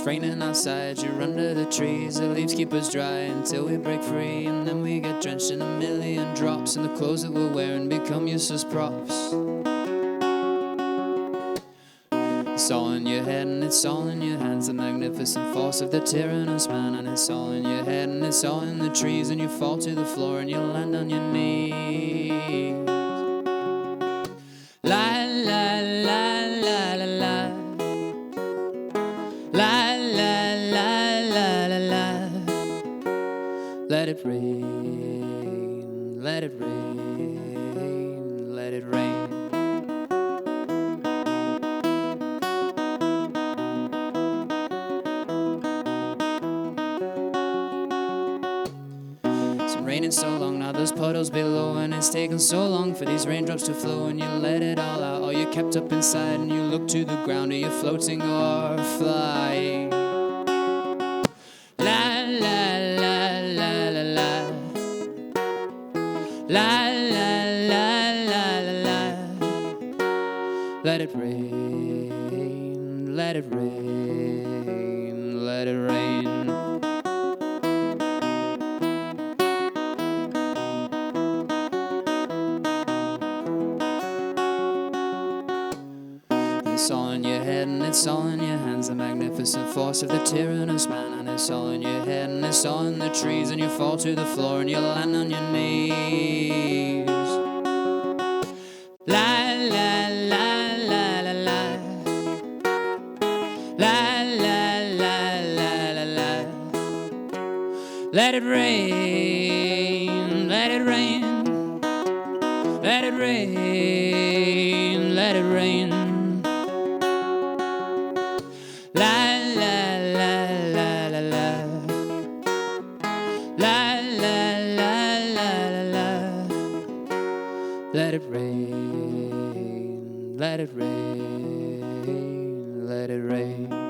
raining outside, you're under the trees. The leaves keep us dry until we break free, and then we get drenched in a million drops, and the clothes that we're wearing become useless props. It's all in your head and it's all in your hands, the magnificent force of the tyrannous man. And it's all in your head and it's all in the trees, and you fall to the floor and you land on your knees. La la la la la la, la la la la la la. Let it rain, let it rain, let it rain. Raining so long, now there's puddles below, and it's taken so long for these raindrops to flow, and you let it all out, or you're kept up inside, and you look to the ground, are you floating or flying? La la la la la la, la la la la la la. Let it rain, let it rain, let it rain. It's all in your head and it's all in your hands, the magnificent force of the tyrannous man. And it's all in your head and it's all in the trees, and you fall to the floor and you land on your knees. La la la la la la, la la la la la la. Let it rain, let it rain, let it rain, let it rain. La la la la la la, la la la la la la. Let it rain, let it rain, let it rain.